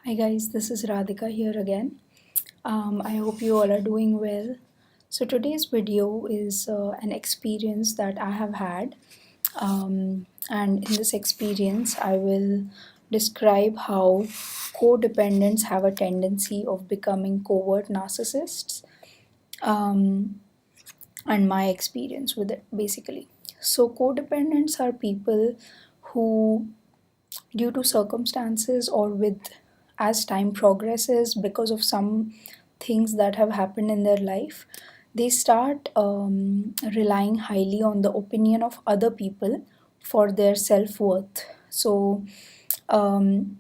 Hi guys, this is Radhika here again. I hope you all are doing well. So today's video is an experience that I have had, and in this experience, I will describe how codependents have a tendency of becoming covert narcissists, um, and my experience with it basically. So codependents are people who, due to circumstances or with as time progresses, because of some things that have happened in their life, they start relying highly on the opinion of other people for their self-worth. So um,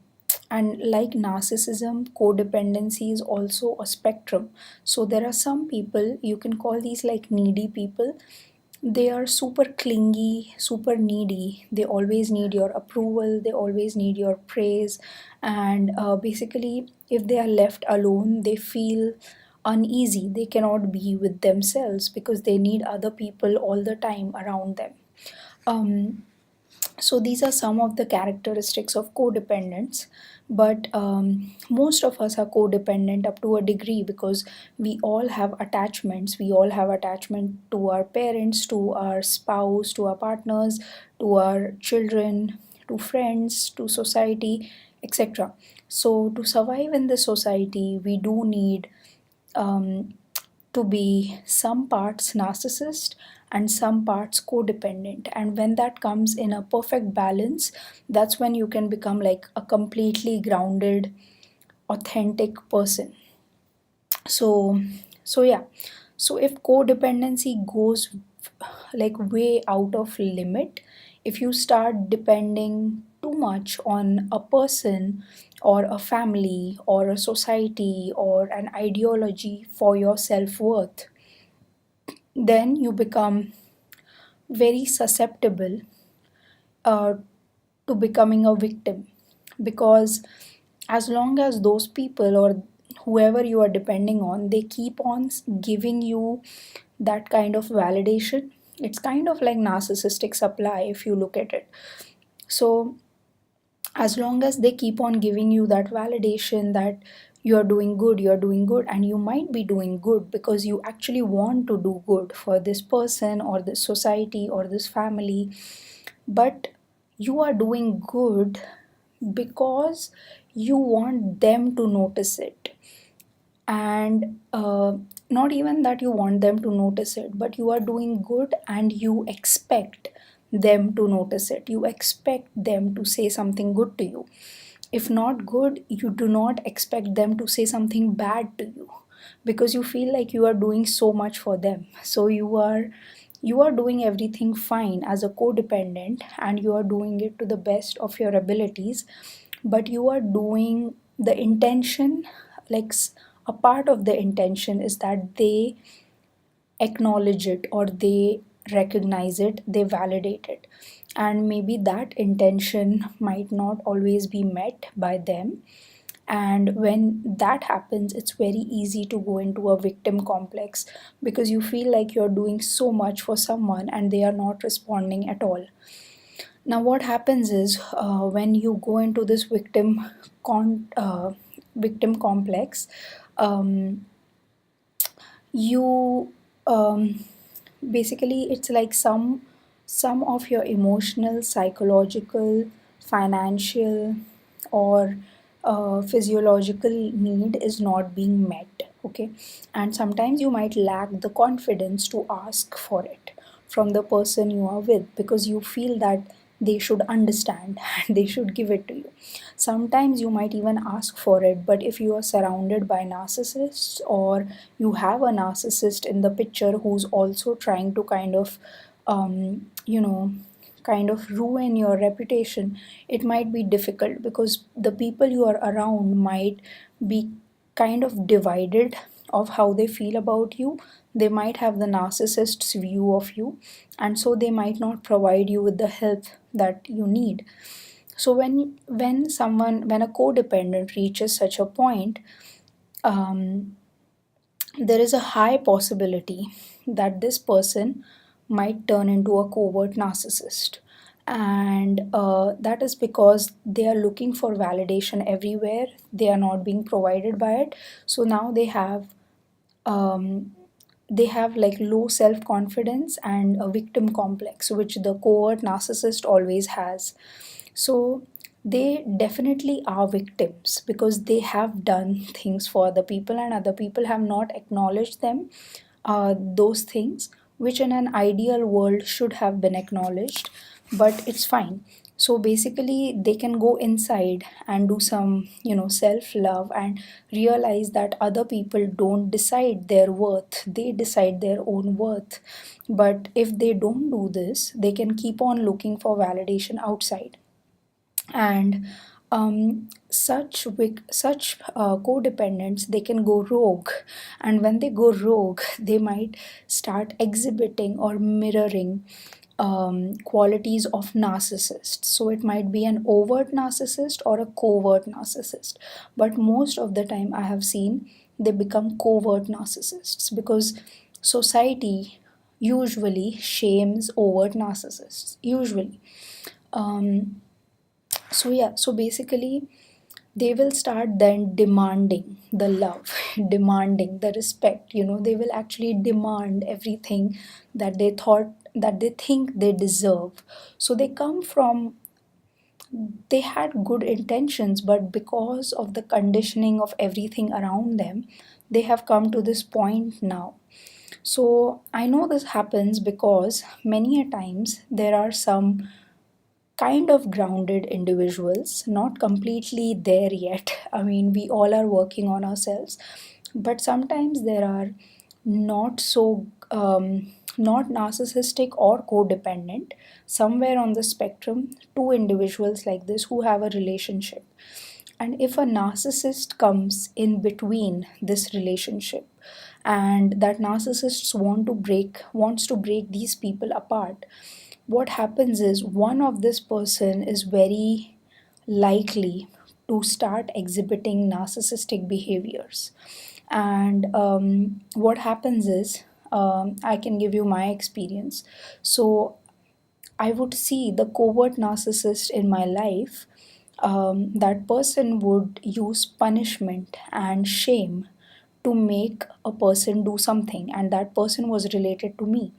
and like narcissism, codependency is also a spectrum. So there are some people, you can call these like needy people. They are super clingy, super needy. They always need your approval, they always need your praise. And basically, if they are left alone, they feel uneasy. They cannot be with themselves because they need other people all the time around them. Um, so these are some of the characteristics of codependence, but most of us are codependent up to a degree because we all have attachments. We all have attachment to our parents, to our spouse, to our partners, to our children, to friends, to society, etc. So to survive in this society, we do need um, to be some parts narcissist and some parts codependent. And when that comes in a perfect balance, that's when you can become like a completely grounded, authentic person. So, so yeah. So if codependency goes like way out of limit, if you start depending too much on a person or a family or a society or an ideology for your self-worth, then you become very susceptible uh, to becoming a victim, because as long as those people or whoever you are depending on, they keep on giving you that kind of validation. It's kind of like narcissistic supply if you look at it. So as long as they keep on giving you that validation that you're doing good, and you might be doing good because you actually want to do good for this person or this society or this family, but you are doing good because you want them to notice it. And not even that you want them to notice it, but you are doing good and you expect them to notice it. You expect them to say something good to you. If not good, you do not expect them to say something bad to you, because you feel like you are doing so much for them. So you are doing everything fine as a codependent, and you are doing it to the best of your abilities, but you are doing the intention, like a part of the intention is that they acknowledge it or they recognize it, they validate it. And maybe that intention might not always be met by them. And when that happens, it's very easy to go into a victim complex, because you feel like you're doing so much for someone and they are not responding at all. Now what happens is, when you go into this victim complex, um, you basically, it's like some of your emotional, psychological, financial, or physiological need is not being met. Okay, and sometimes you might lack the confidence to ask for it from the person you are with, because you feel that they should understand and they should give it to you. Sometimes you might even ask for it, but if you are surrounded by narcissists, or you have a narcissist in the picture who's also trying to kind of kind of ruin your reputation, it might be difficult, because the people you are around might be kind of divided of how they feel about you. They might have the narcissist's view of you, and so they might not provide you with the help that you need. So when a codependent reaches such a point, um, there is a high possibility that this person might turn into a covert narcissist. and that is because they are looking for validation everywhere. They are not being provided by it, so now um, they have like low self confidence and a victim complex, which the covert narcissist always has. So they definitely are victims because they have done things for other people and other people have not acknowledged them, those things which in an ideal world should have been acknowledged, but it's fine. So basically they can go inside and do some, self love and realize that other people don't decide their worth, they decide their own worth. But if they don't do this, they can keep on looking for validation outside. And such codependents, they can go rogue, and when they go rogue they might start exhibiting or mirroring qualities of narcissists. So it might be an overt narcissist or a covert narcissist, but most of the time I have seen they become covert narcissists because society usually shames overt narcissists usually. Um, so basically they will start then demanding the love, demanding the respect. They will actually demand everything that they think they deserve. So they had good intentions, but because of the conditioning of everything around them, they have come to this point now. So I know this happens because many a times there are some kind of grounded individuals, not completely there yet. I mean, we all are working on ourselves, but sometimes there are not so, not narcissistic or codependent, somewhere on the spectrum, two individuals like this who have a relationship. And if a narcissist comes in between this relationship, and that narcissists wants to break these people apart, what happens is one of this person is very likely to start exhibiting narcissistic behaviors. And what happens is, I can give you my experience. So I would see the covert narcissist in my life. That person would use punishment and shame to make a person do something, and that person was related to me.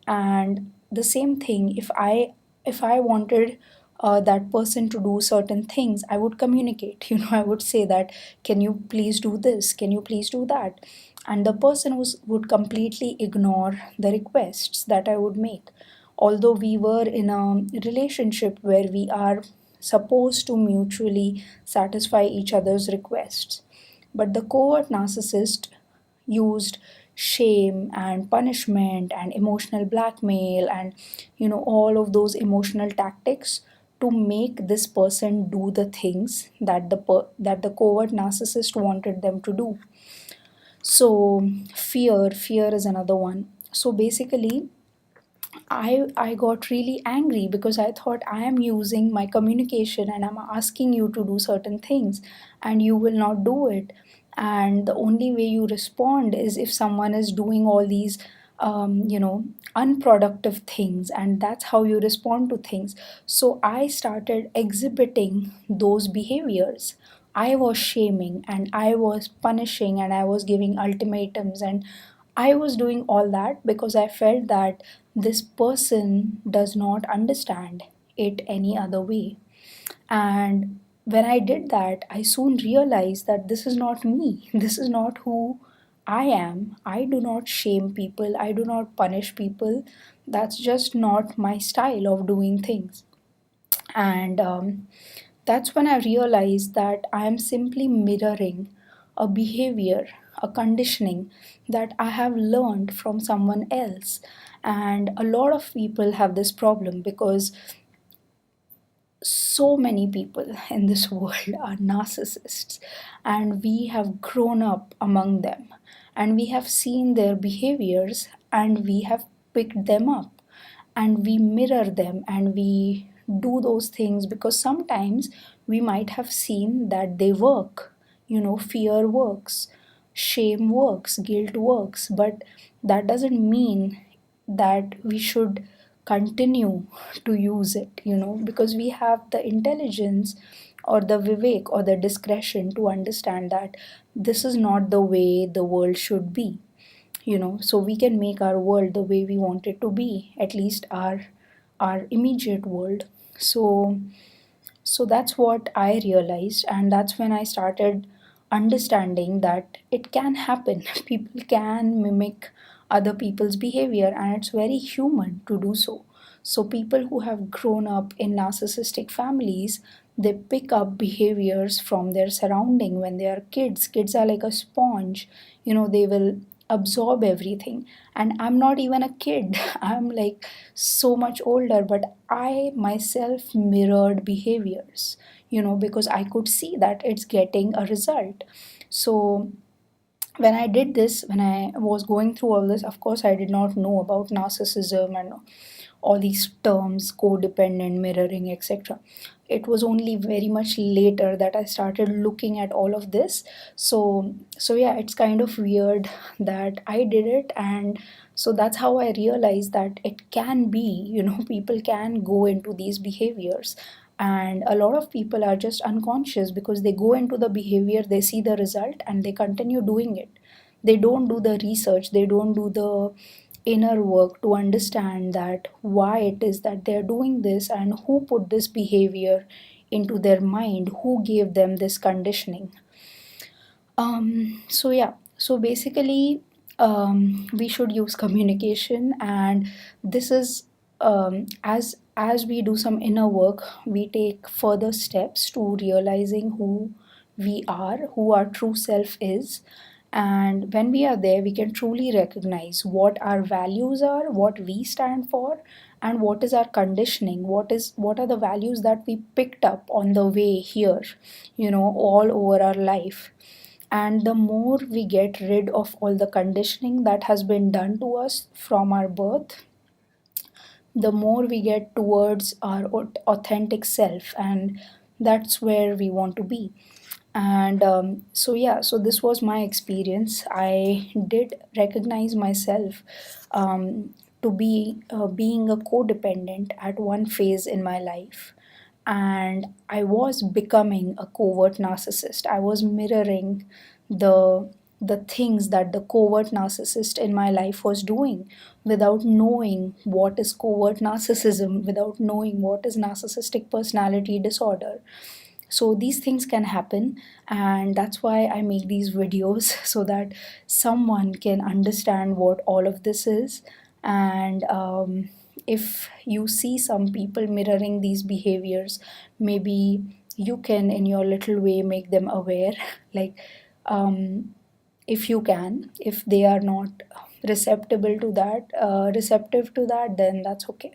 And the same thing, if I wanted that person to do certain things, I would communicate. I would say that, can you please do this, can you please do that, and the person would completely ignore the requests that I would make, although we were in a relationship where we are supposed to mutually satisfy each other's requests. But the covert narcissist used shame and punishment and emotional blackmail and all of those emotional tactics to make this person do the things that the covert narcissist wanted them to do. So fear is another one. So basically I got really angry because I thought, I am using my communication and I'm asking you to do certain things and you will not do it. And the only way you respond is if someone is doing all these, unproductive things, and that's how you respond to things. So I started exhibiting those behaviors. I was shaming and I was punishing and I was giving ultimatums, and I was doing all that because I felt that this person does not understand it any other way. And when I did that, I soon realized that this is not me. This is not who I am. I do not shame people. I do not punish people. That's just not my style of doing things. And that's when I realized that I am simply mirroring a behavior, a conditioning that I have learned from someone else. And a lot of people have this problem because so many people in this world are narcissists, and we have grown up among them, and we have seen their behaviors, and we have picked them up, and we mirror them, and we do those things because sometimes we might have seen that they work. Fear works, shame works, guilt works, but that doesn't mean that we should continue to use it, because we have the intelligence or the vivek or the discretion to understand that this is not the way the world should be, so we can make our world the way we want it to be, at least our immediate world. So that's what I realized, and that's when I started understanding that it can happen. People can mimic other people's behavior, and it's very human to do so. So, people who have grown up in narcissistic families, they pick up behaviors from their surrounding when they are kids. Kids are like a sponge, they will absorb everything. And I'm not even a kid, I'm like so much older, but I myself mirrored behaviors, because I could see that it's getting a result. So when I did this, when I was going through all this, of course, I did not know about narcissism and all these terms, codependent, mirroring, etc. It was only very much later that I started looking at all of this. So yeah, it's kind of weird that I did it, and so that's how I realized that it can be, people can go into these behaviors. And a lot of people are just unconscious because they go into the behavior, they see the result, and they continue doing it. They don't do the research, they don't do the inner work to understand that why it is that they're doing this and who put this behavior into their mind, who gave them this conditioning. So yeah, so basically, we should use communication, and this is, as we do some inner work, we take further steps to realizing who we are, who our true self is. And when we are there, we can truly recognize what our values are, what we stand for, and what is our conditioning, what are the values that we picked up on the way here, all over our life. And the more we get rid of all the conditioning that has been done to us from our birth, the more we get towards our authentic self, and that's where we want to be. And so yeah, so this was my experience. I did recognize myself, to be being a codependent at one phase in my life, and I was becoming a covert narcissist. I was mirroring the things that the covert narcissist in my life was doing without knowing what is covert narcissism, without knowing what is narcissistic personality disorder. So these things can happen, and that's why I make these videos so that someone can understand what all of this is. And if you see some people mirroring these behaviors, maybe you can in your little way make them aware. Like, if you can, if they are not receptive to that, then that's okay.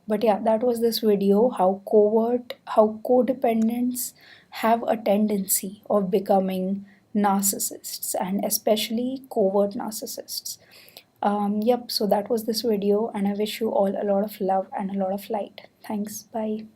But yeah, that was this video, how codependents have a tendency of becoming narcissists, and especially covert narcissists. Yep, so that was this video, and I wish you all a lot of love and a lot of light. Thanks, bye.